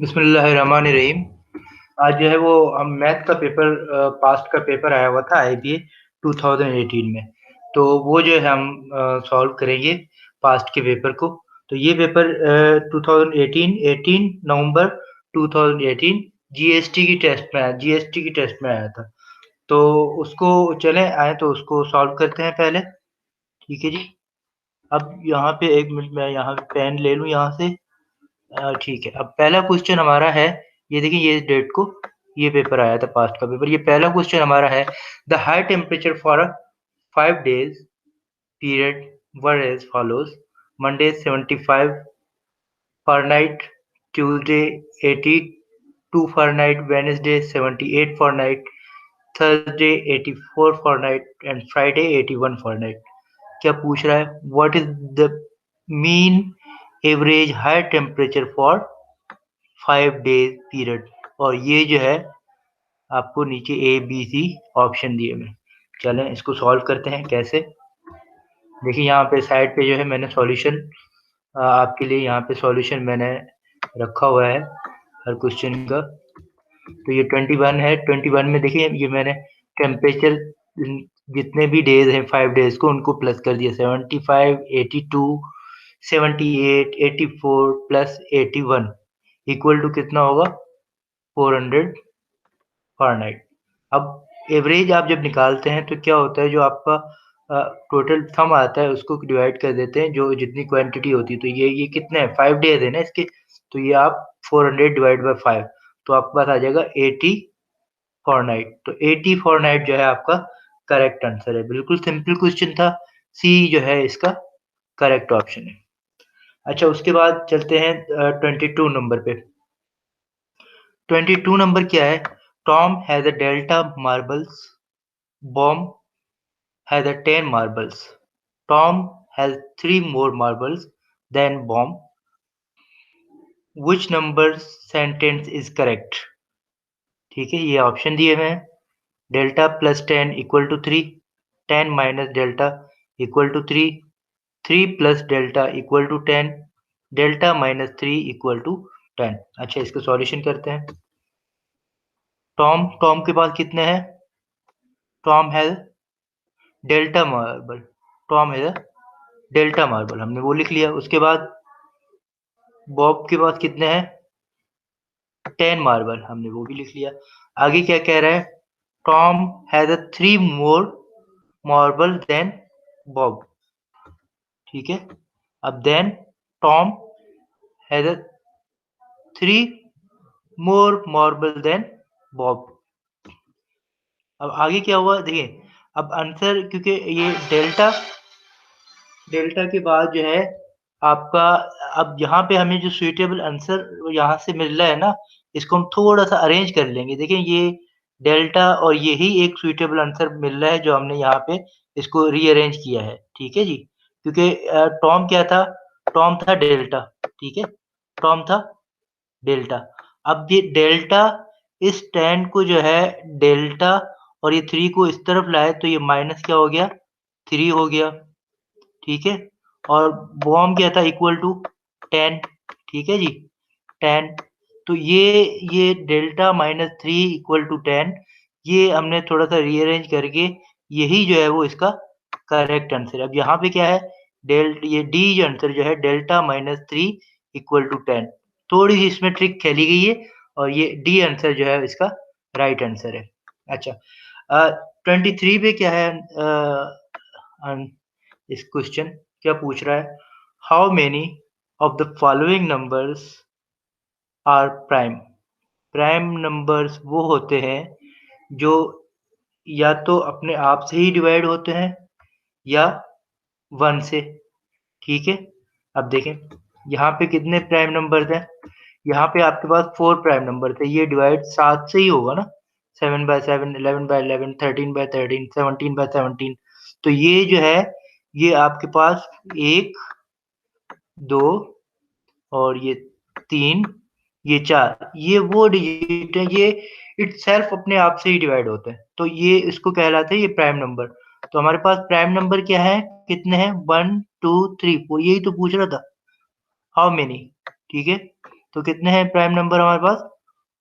बिस्मिल्लाहिर्रहमानिर्रहीम। आज जो है वो हम मैथ का पेपर पास्ट का पेपर आया हुआ था आईबीए 2018 में। तो वो जो है हम सॉल्व करेंगे पास्ट के पेपर को। तो ये पेपर 2018 18 नवंबर 2018 जीएसटी की टेस्ट में आया, जीएसटी की टेस्ट में आया था। तो उसको चले आए तो उसको सॉल्व करते हैं पहले। ठीक है जी। अब यहाँ पे एक मिनट मैं यहाँ पे पेन ले लूँ यहाँ से। ठीक है, अब पहला क्वेश्चन हमारा है, ये देखिए ये डेट को ये पेपर आया था पास्ट का पेपर। ये पहला क्वेश्चन हमारा है, the high temperature for a 5 days period were as follows: Monday 75 Fahrenheit, Tuesday 82 Fahrenheit, Wednesday 78 Fahrenheit, Thursday 84 Fahrenheit and Friday 81 Fahrenheit। क्या पूछ रहा है? What is the mean average high temperature for 5 days period? और ये जो है आपको नीचे ए बी सी ऑप्शन दिए हुए। चलें इसको सॉल्व करते हैं कैसे। देखिए यहाँ पे साइड पे जो है मैंने सॉल्यूशन आपके लिए यहाँ पे सॉल्यूशन मैंने रखा हुआ है हर क्वेश्चन का। तो ये 21 है, 21 में देखिए ये मैंने टेम्परेचर जितने भी डेज हैं 5 days को उनको प्लस कर दिया। 75 82 78 84 प्लस 81 इक्वल टू कितना होगा? 400 फ़ारेनहाइट। अब एवरेज आप जब निकालते हैं तो क्या होता है, जो आपका टोटल सम आता है उसको डिवाइड कर देते हैं जो जितनी क्वांटिटी होती है। तो ये कितने हैं? 5 days है ना इसके। तो ये आप 400 डिवाइड बाय 5 तो आपके पास आ जाएगा 80 फ़ारेनहाइट। तो 80 फ़ारेनहाइट जो है आपका करेक्ट आंसर है। बिल्कुल सिंपल क्वेश्चन था। सी जो है इसका करेक्ट ऑप्शन है। अच्छा, उसके बाद चलते हैं 22 नंबर पे। 22 नंबर क्या है? Tom has a delta marbles, Bob has a 10 marbles. Tom has 3 more marbles than Bomb. Which number sentence is correct? ठीक है, ये ऑप्शन दिए हुए हैं। Delta plus 10 equal to 3, 10 minus delta equal to 3, 3 plus delta equal to 10, delta minus 3 equal to 10। अच्छा, इसका solution करते हैं। टॉम टॉम के पास कितने हैं? Tom has delta marble. Tom has delta marble, हमने वो लिख लिया। उसके बाद बॉब के पास कितने हैं? 10 मार्बल, हमने वो भी लिख लिया। आगे क्या कह रहा है? Tom has a 3 more marble than Bob. ठीक है, अब then Tom has a 3 more marble than Bob. अब आगे क्या हुआ देखिए। अब आंसर, क्योंकि ये डेल्टा डेल्टा के बाद जो है आपका, अब यहाँ पे हमें जो सुइटेबल आंसर यहाँ से मिल रहा है ना, इसको हम थोड़ा सा अरेंज कर लेंगे। देखिए ये डेल्टा और यही एक सुइटेबल आंसर मिल रहा है जो हमने यहाँ पे इसको रीअरेंज किया है। ठीक है जी, क्योंकि टॉम क्या था? टॉम था डेल्टा। ठीक है, टॉम था डेल्टा। अब ये डेल्टा इस 10 को जो है डेल्टा और ये 3 को इस तरफ लाए तो ये माइनस क्या हो गया? 3 हो गया। ठीक है, और बॉम क्या था? Equal to 10। ठीक है जी, 10। तो ये डेल्टा माइनस 3 इक्वल टू 10, ये हमने थोड़ा सा रीअरेंज करके यही जो है वो इसका करेक्ट आंसर है। अब यहाँ पे क्या है? ये डी आंसर जो है डेल्टा माइनस 3 इक्वल टू 10। थोड़ी सी इसमें ट्रिक खेली गई है और ये डी आंसर जो है इसका राइट आंसर है। अच्छा, 23 पे क्या है? इस क्वेश्चन क्या पूछ रहा है? How many of the following numbers are prime? Prime numbers वो होते हैं जो या तो अपने आप से ही डिवाइड होते हैं या 1 से। ठीक है, अब देखें यहाँ पे कितने प्राइम नंबर्स हैं। यहाँ पे आपके पास 4 प्राइम नंबर थे, ये डिवाइड 7 से ही होगा ना। 7 बाय 7, 11 बाय 11, 13 बाय 13, 17 बाय 17। तो ये जो है ये आपके पास 1 2 और ये 3, ये 4, ये वो डिजिट है, ये इटसेल्फ अपने आप से ही डिवाइड होते हैं। तो ये इसको कहलाते हैं ये प्राइम नंबर। तो हमारे पास प्राइम नंबर क्या है? कितने हैं? 1 2 3 4, यही तो पूछ रहा था, हाउ मेनी। ठीक है, तो कितने हैं प्राइम नंबर हमारे पास?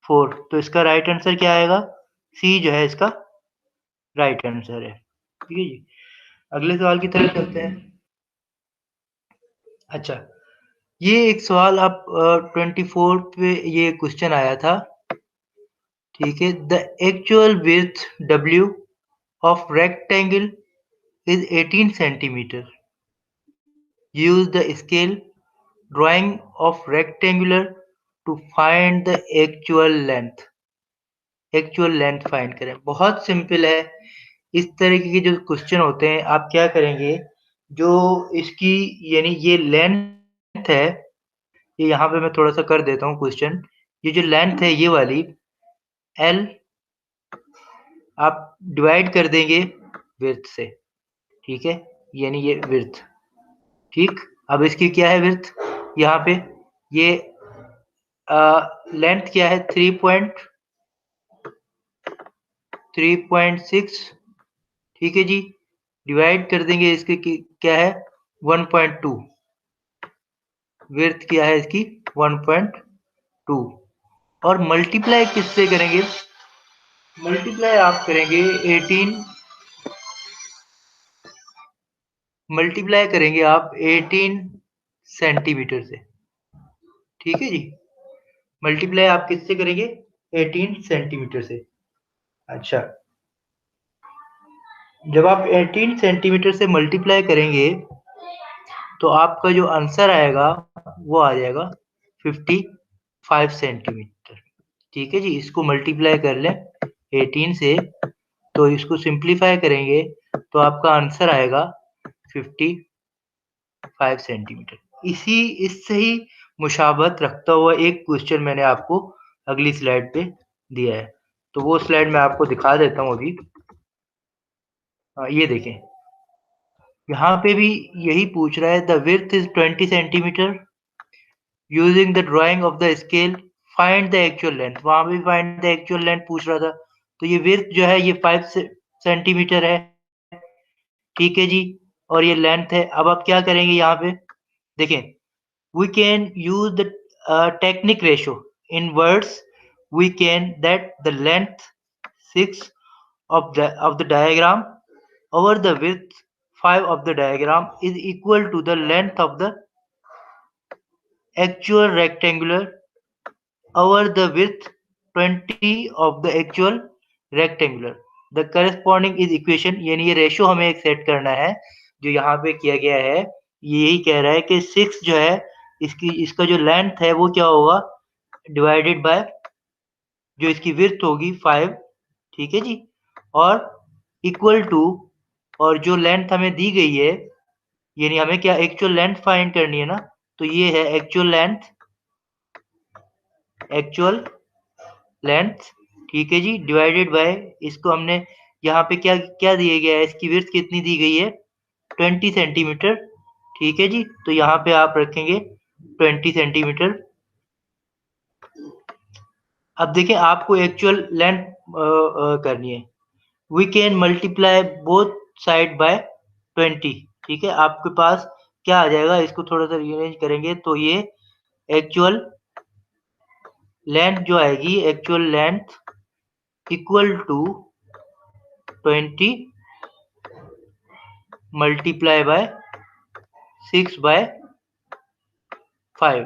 4। तो इसका राइट आंसर क्या आएगा? सी जो है इसका राइट आंसर है। ठीक है जी। अगले सवाल की तरफ चलते हैं। अच्छा, ये एक सवाल आप 24 पे ये क्वेश्चन आया था। ठीक है, the actual width W of rectangle is 18 centimeter. Use the scale drawing of rectangular to find the actual length. Actual length find करें। बहुत सिंपल है। इस तरीके के जो क्वेश्चन होते हैं आप क्या करेंगे, जो इसकी यानी ये लेंथ है, ये यहाँ पे मैं थोड़ा सा कर देता हूँ क्वेश्चन। ये जो लेंथ है ये वाली एल आप डिवाइड कर देंगे विड्थ से। ठीक है, यानी ये विड्थ। ठीक, अब इसकी क्या है विड्थ यहाँ पे, ये लेंथ क्या है 3.6। ठीक है जी, डिवाइड कर देंगे इसके क्या है 1.2। विड्थ क्या है इसकी 1.2 और मल्टीप्लाई किससे करेंगे? मल्टीप्लाई आप करेंगे 18, मल्टीप्लाई करेंगे आप 18 सेंटीमीटर से। ठीक है जी, मल्टीप्लाई आप किससे करेंगे 18 सेंटीमीटर से। अच्छा, जब आप 18 सेंटीमीटर से मल्टीप्लाई करेंगे तो आपका जो आंसर आएगा वो आ जाएगा 55 सेंटीमीटर। ठीक है जी, इसको मल्टीप्लाई कर लें 18 से, तो इसको सिंप्लीफाई करेंगे तो आपका आंसर आएगा 55 सेंटीमीटर। इससे ही मुशाबहत रखता हुआ एक क्वेश्चन मैंने आपको अगली स्लाइड पे दिया है, तो वो स्लाइड मैं आपको दिखा देता हूँ अभी। ये देखें, यहाँ पे भी यही पूछ रहा है, the width is 20 centimetre, using the drying of the scale find the actual length. वहां भी फाइंड द एक्चुअल लेंथ पूछ रहा था, तो ये विड्थ जो है ये 5 सेंटीमीटर है। ठीक है जी, और ये लेंथ है। अब आप क्या करेंगे यहाँ पे देखें, we can use the technique ratio. In words, we can that the length 6 of the diagram over the width 5 of the diagram is equal to the length of the actual rectangular over the width 20 of the actual rectangular. The corresponding is equation, यानी ये ratio हमें एक set करना है जो यहाँ पे किया गया है। यही कह रहा है कि 6 जो है इसका जो लेंथ है वो क्या होगा डिवाइडेड बाय जो इसकी विड्थ होगी 5। ठीक है जी, और इक्वल टू, और जो लेंथ हमें दी गई है यानी हमें क्या एक्चुअल लेंथ फाइंड करनी है ना, तो ये है एक्चुअल लेंथ, एक्चुअल लेंथ। ठीक है जी, डिवाइडेड बाय इसको हमने यहाँ पे क्या क्या दिया गया है, इसकी विड्थ कितनी दी गई है 20 सेंटीमीटर। ठीक है जी, तो यहाँ पे आप रखेंगे 20 सेंटीमीटर। अब देखिए आपको एक्चुअल लेंथ करनी है, we can multiply both side by 20। ठीक है, आपके पास क्या आ जाएगा, इसको थोड़ा सा रीअरेंज करेंगे तो ये एक्चुअल लेंथ जो आएगी, actual length equal to 20 multiply by 6 by 5।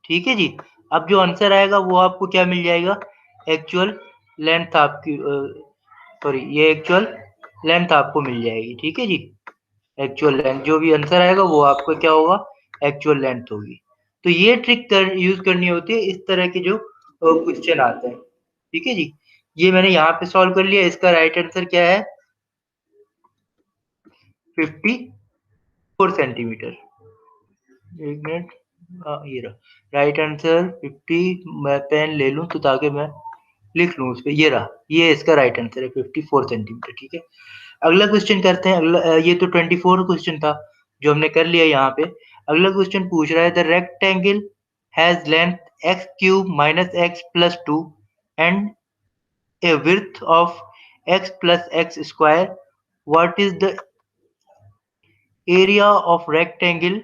ठीक है जी, अब जो आंसर आएगा वो आपको क्या मिल जाएगा, एक्चुअल लेंथ आपकी सॉरी ये एक्चुअल लेंथ आपको मिल जाएगी। ठीक है जी, एक्चुअल लेंथ जो भी आंसर आएगा वो आपको क्या होगा एक्चुअल लेंथ होगी। तो ये ट्रिक यूज करनी होती है इस तरह के जो क्वेश्चन आते हैं। ठीक है जी, ये मैंने यहाँ पे सॉल्व कर लिया। इसका राइट आंसर क्या है 54 सेंटीमीटर। एक मिनट, ये रहा राइट आंसर 50। मैं पेन ले लूं तो ताकि मैं लिख लूं उस पे, ये रहा, ये इसका राइट आंसर है 54 सेंटीमीटर। ठीक है, अगला क्वेश्चन करते हैं। अगला ये तो 24 क्वेश्चन था जो हमने कर लिया यहाँ पे। अगला क्वेश्चन पूछ रहा है, the rectangle has length x cube minus x plus 2 and a width of x plus x square, what is the area of rectangle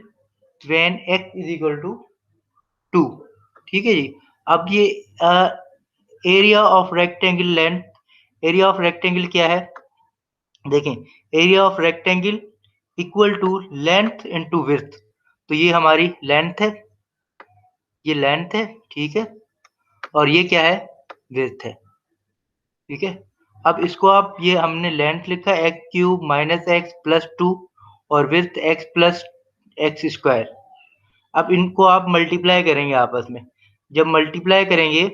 when x is equal to 2। ठीक है जी। अब ये area of rectangle length, area of rectangle क्या है, देखें, area of rectangle equal to length into width. तो ये हमारी लेंथ है, ये लेंथ है, ठीक है, और ये क्या है, विड्थ है, ठीक है। अब इसको आप, ये हमने लेंथ लिखा x cube minus x plus two और width x plus x square. अब इनको आप मल्टीप्लाई करेंगे आपस में, जब मल्टीप्लाई करेंगे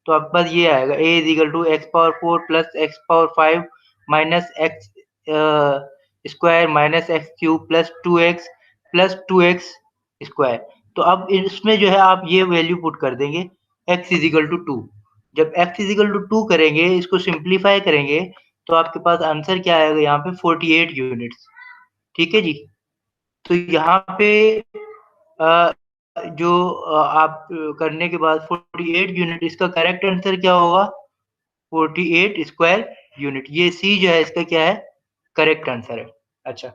तो आपके पास ये आएगा A is equal to x power 4 plus x power 5 minus x square minus x cube plus two x square. तो अब इसमें जो है आप ये वैल्यू पुट कर देंगे एक्स इज इक्वल टू 2। जब एक्स इज इक्वल टू 2 करेंगे, इसको सिंप्लीफाई करेंगे, तो आपके पास आंसर क्या आएगा यहाँ पे 48 यूनिट्स, ठीक है जी। तो यहाँ पे अ, जो आप करने के बाद 48 यूनिट, इसका करेक्ट आंसर क्या होगा, 48 स्क्वायर यूनिट। ये सी जो है इसका क्या है, करेक्ट आंसर है। अच्छा,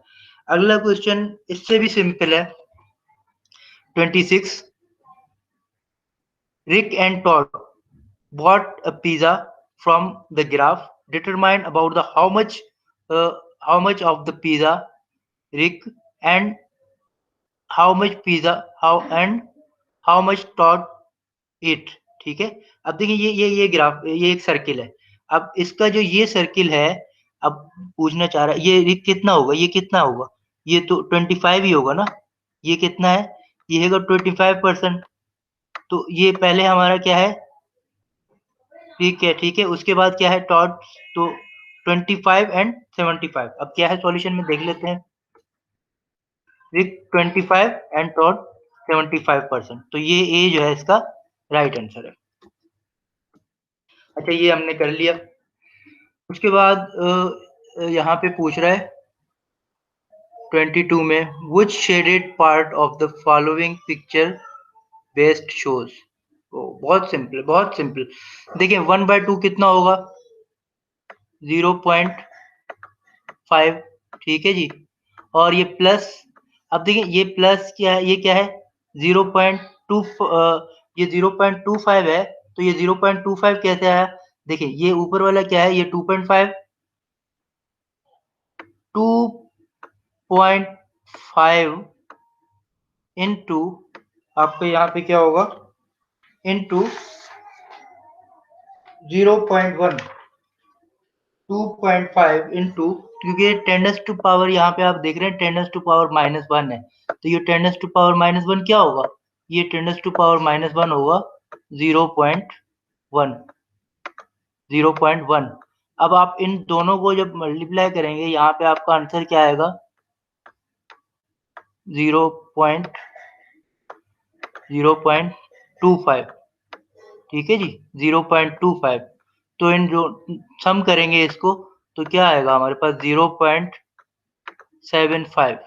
अगला क्वेश्चन इससे भी सिंपल है, 26। Rick and Todd bought a pizza from the graph. Determine about the how much of the pizza Rick and how much pizza how and how much Todd eat। ठीक है। अब देखिए ये ग्राफ, ये एक सर्किल है। अब इसका जो ये सर्किल है, अब पूछना चाह रहा है ये रिक कितना होगा, ये कितना होगा, ये तो 25 ही होगा ना। ये कितना है, ये है 25%। तो ये पहले हमारा क्या है, ठीक है, ठीक है। उसके बाद क्या है टॉड, तो 25 एंड 75। अब क्या है सॉल्यूशन में देख लेते हैं, विथ 25 एंड टॉड 75%। तो ये ए जो है इसका राइट आंसर है। अच्छा, ये हमने कर लिया। उसके बाद यहाँ पे पूछ रहा है 22 में, which shaded part of the following picture best shows। बहुत सिंपल, बहुत सिंपल। देखिए 1/2 कितना होगा, 0.5, ठीक है जी। और ये प्लस, अब देखिए ये प्लस क्या है, ये क्या है 0.2, ये 0.25 है। तो ये 0.25 कैसे आया, देखिए ये ऊपर वाला क्या है, ये 2.5, 2.5 इंटू, आपके यहाँ पे क्या होगा, इंटू 0.1, 2.5 इंटू, क्योंकि टेन टू पावर यहाँ पे आप देख रहे हैं टेन टू पावर -1 है। तो ये टेन टू पावर -1 क्या होगा, ये टेन टू पावर -1 होगा 0.1, 0.1। अब आप इन दोनों को जब मल्टीप्लाई करेंगे, यहाँ पे आपका आंसर क्या आएगा, 0.25, ठीक है जी, 0.25। तो इन जो सम करेंगे इसको, तो क्या आएगा हमारे पास 0.75,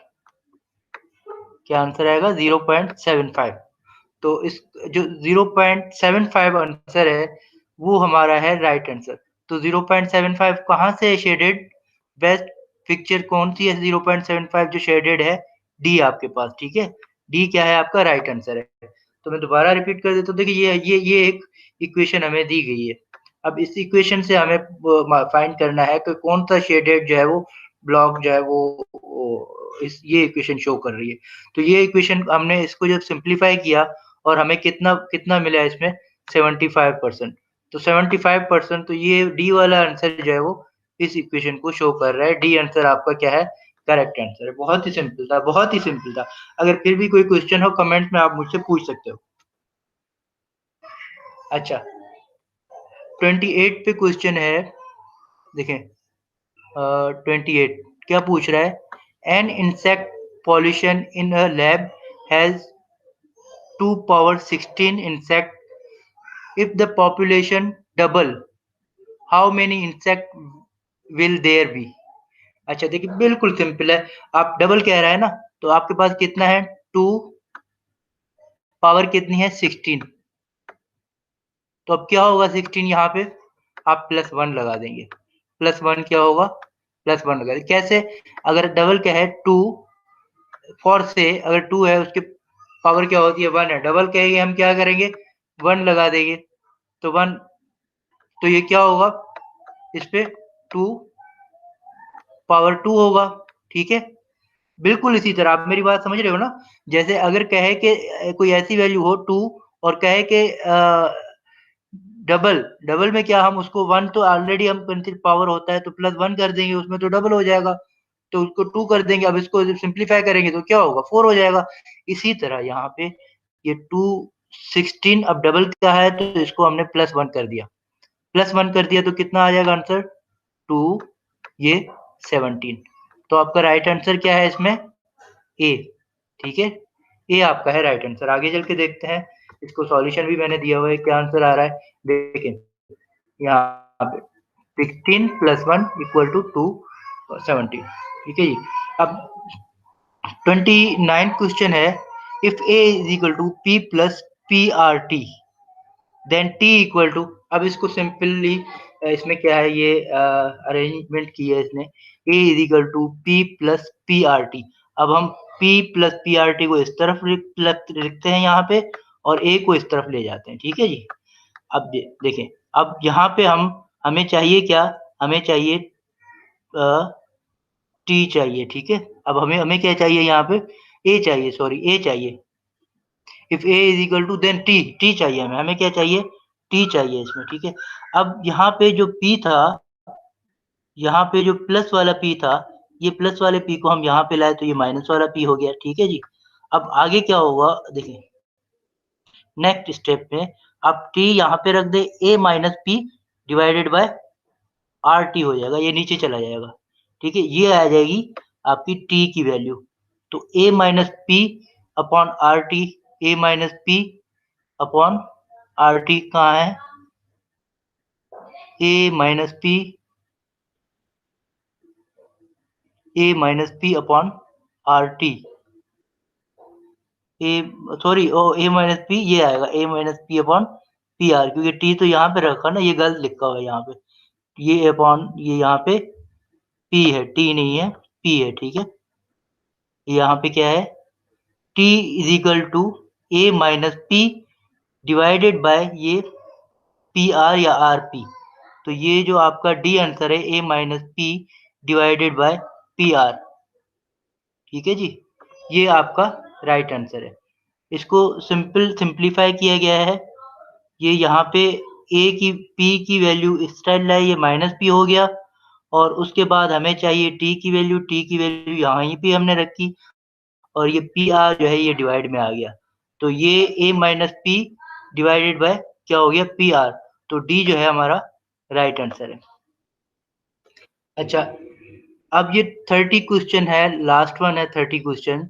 क्या आंसर आएगा 0.75। तो इस जो 0.75 आंसर है, वो हमारा है राइट आंसर। तो 0.75 कहाँ से शेडेड, बेस्ट पिक्चर कौन सी है 0.75 जो शेडेड है, डी आपके पास, ठीक है। डी क्या है आपका राइट आंसर है। तो मैं दोबारा रिपीट कर देता हूँ, देखिए ये एक इक्वेशन हमें दी गई है। अब इस इक्वेशन से हमें फाइंड करना है कि कौन सा शेडेड जो है वो ब्लॉक जो है वो इस ये इक्वेशन शो कर रही है। तो ये इक्वेशन हमने इसको जब सिंप्लीफाई किया, और हमें कितना कितना मिला इसमें 75%। तो 75%, तो ये डी वाला आंसर जो है वो इस इक्वेशन को शो कर रहा है। डी आंसर आपका क्या है, करेक्ट आंसर है। बहुत ही सिंपल था, बहुत ही सिंपल था। अगर फिर भी कोई क्वेश्चन हो कमेंट में आप मुझसे पूछ सकते हो। अच्छा, 28 पे क्वेश्चन है, देखें 28 क्या पूछ रहा है, an insect pollution in a lab has 2 power 16 insect, if the population double how many insect will there be। अच्छा देखिए बिल्कुल सिंपल है, आप डबल कह रहा है ना, तो आपके पास कितना है 2 पावर कितनी है 16। तो अब क्या होगा 16, यहाँ पे आप +1 लगा देंगे। +1 क्या होगा, +1 लगा देंगे। कैसे, अगर डबल क्या है 2, 4 से अगर 2 है उसके पावर क्या होती है 1 है, डबल कहेंगे हम क्या करेंगे 1 लगा देंगे तो 1, तो ये क्या होगा इस पे 2 पावर 2 होगा, ठीक है। बिल्कुल इसी तरह आप मेरी बात समझ रहे हो ना? जैसे अगर कहे कि कोई ऐसी वैल्यू हो 2 और कहे कि डबल, डबल में क्या हम उसको 1 तो ऑलरेडी हम पावर होता है तो प्लस 1 कर देंगे, उसमें तो डबल हो जाएगा। तो उसको 2 कर देंगे, अब इसको सिंप्लीफाई करेंगे तो क्या होगा 4 हो जाएगा। इसी तरह यहाँ पे ये 216 अब डबल का है तो इसको हमने प्लस 1 कर दिया। प्लस 1 कर दिया तो कितना आ जाएगा आंसर? 2 ये 17। तो आपका राइट आंसर क्या है इसमें? ए, ठीक है। ए आपका है राइट आंसर। आगे चल के देखते हैं, इसको सॉल्यूशन भी मैंने दिया हुआ है, क्या आंसर आ रहा है देखिए यहाँ पे 16 प्लस 1 इक्वल टू 217, ठीक है जी। अब 29 क्वेश्चन है, if A is equal to P plus P R T then T equal to, अब इसको सिंपली इसमें क्या है ये अरेंजमेंट की है इसने, A is equal to P plus P R T. अब हम P plus P R T को इस तरफ लिखते हैं यहाँ पे और ए को इस तरफ ले जाते हैं, ठीक है जी। अब देखें, अब यहाँ पे हमें चाहिए क्या? हमें चाहिए टी चाहिए, ठीक है। अब हमें हमें क्या चाहिए यहाँ पे? ए चाहिए, सॉरी ए चाहिए। If A is equal to then T, T चाहिए हमें, हमें क्या चाहिए? टी चाहिए इसमें, ठीक है। अब यहाँ पे जो पी था, यहाँ पे जो प्लस वाला पी था, ये प्लस वाले पी को हम यहाँ पे लाए तो ये माइनस वाला पी हो गया, ठीक है जी। अब आगे क्या होगा देखिए, नेक्स्ट स्टेप में आप टी यहाँ पे रख दे, A minus P divided by R T हो जाएगा, ये नीचे चला जाएगा, ठीक है। ये आ जाएगी आपकी टी की वैल्यू। तो A minus P upon R T, A minus P upon R T कहाँ है? A minus P, A minus P upon R T, A sorry oh A minus P ये आएगा, A minus P upon P R, क्योंकि T तो यहाँ पे रखा ना, ये गलत लिखा हुआ है यहाँ पे, ये अपॉन ये यहाँ पे पी है, टी नहीं है, पी है, ठीक है। यहाँ पे क्या है? T is equal to A minus P divided by ये पी आर या आर पी। तो ये जो आपका डी आंसर है A minus P divided by P R, ठीक है जी। ये आपका राइट आंसर है। इसको सिंप्लीफाई किया गया है। ये यहाँ पे ए की पी की वैल्यू इस साइड लाई, ये माइनस पी हो गया और उसके बाद हमें चाहिए टी की वैल्यू यहाँ पे हमने रखी और ये पी आर जो है ये डिवाइड में आ गया। तो ये ए माइनस पी डिवाइडेड बाय क्या हो गया? P R. तो डी जो है हमारा राइट आंसर है। अच्छा, अब ये 30 क्वेश्चन है, लास्ट वन है 30 question.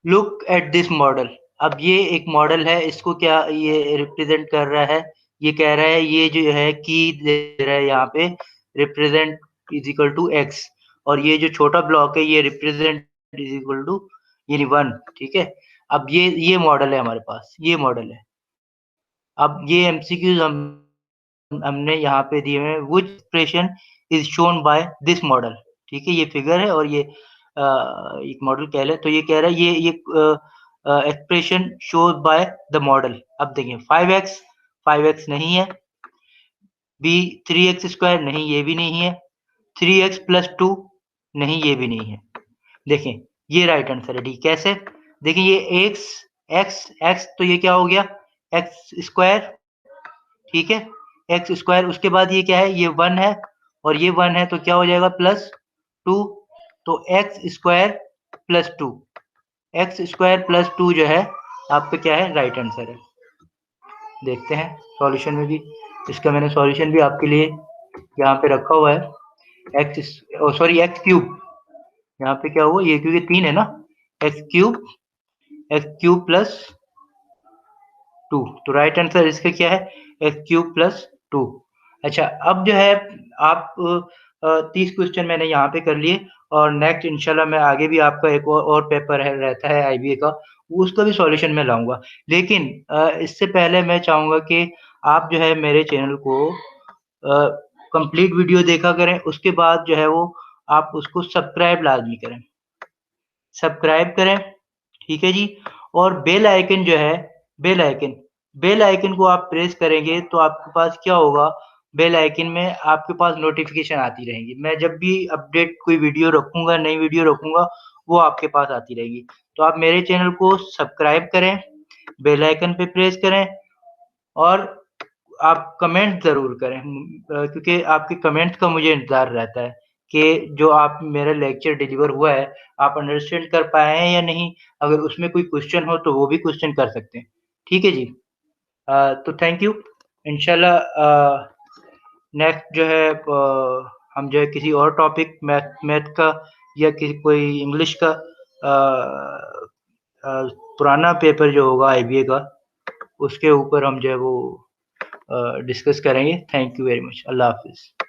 Look at this model. अब ये एक मॉडल है, इसको क्या ये रिप्रेजेंट कर रहा है? ये कह रहा है ये जो है की दे रहा है यहाँ पे, represent is equal to x, और ये जो छोटा ब्लॉक है ये रिप्रेजेंट इज इक्वल टू यानी 1, ठीक है। अब ये मॉडल है हमारे पास, ये मॉडल है। अब ये एमसीक्यूज हमने यहाँ पे दिए हुए हैं, which expression is shown by this model, ठीक है। ये फिगर है और ये एक मॉडल कह ले तो ये कह रहा है ये expression shows by the model. अब देखिए 5x, 5x नहीं है, बी 3x स्क्वायर नहीं, ये भी नहीं है, 3x प्लस 2 नहीं, ये भी नहीं है। देखें ये राइट आंसर है डी। कैसे? देखिए ये x x x तो ये क्या हो गया? एक्स स्क्वायर, ठीक है, एक्स स्क्वायर। उसके बाद ये क्या है? ये 1 है और ये 1 है तो क्या हो जाएगा? प्लस 2। तो x square plus 2, x square plus 2 जो है आपका क्या है? राइट आंसर है। देखते हैं सॉल्यूशन में भी, इसका मैंने सॉल्यूशन भी आपके लिए यहाँ पे रखा हुआ है। एक्स सॉरी एक्स क्यूब, यहाँ पे क्या हुआ ये क्योंकि 3 है ना, एक्स क्यूब प्लस 2। तो राइट आंसर इसका क्या है? X cube plus 2। अच्छा, अब जो है आप 30 क्वेश्चन मैंने यहाँ पे कर लिए और नेक्स्ट इंशाल्लाह मैं आगे भी आपका एक और पेपर है रहता है आईबीए का, उसका भी सॉल्यूशन मैं लाऊंगा। लेकिन इससे पहले मैं चाहूंगा कि आप जो है मेरे चैनल को कंप्लीट वीडियो देखा करें, उसके बाद जो है वो आप उसको सब्सक्राइब लाजमी करें, सब्सक्राइब करें, ठीक है जी। और बेल आइकन जो है, बेल आइकन बेल आइकन को आप प्रेस करेंगे तो आपके पास क्या होगा, बेल आइकन में आपके पास नोटिफ़िकेशन आती रहेंगी। मैं जब भी अपडेट कोई वीडियो रखूँगा, नई वीडियो रखूँगा, वो आपके पास आती रहेगी। तो आप मेरे चैनल को सब्सक्राइब करें, बेल आइकन पे प्रेस करें और आप कमेंट ज़रूर करें, क्योंकि आपके कमेंट्स का मुझे इंतज़ार रहता है कि जो आप मेरा लेक्चर डिलीवर हुआ है, आप अंडरस्टैंड कर पाए हैं या नहीं? अगर उसमें कोई क्वेश्चन हो तो वो भी क्वेश्चन कर सकते हैं। ठीक है जी? तो थैंक यू। इंशाल्लाह नेक्स्ट जो है हम जो है किसी और टॉपिक मैथ मैथ का या किसी कोई इंग्लिश का पुराना पेपर जो होगा आईबीए का, उसके ऊपर हम जो है वो डिस्कस करेंगे। Thank you very much. अल्लाह हाफ़िज़।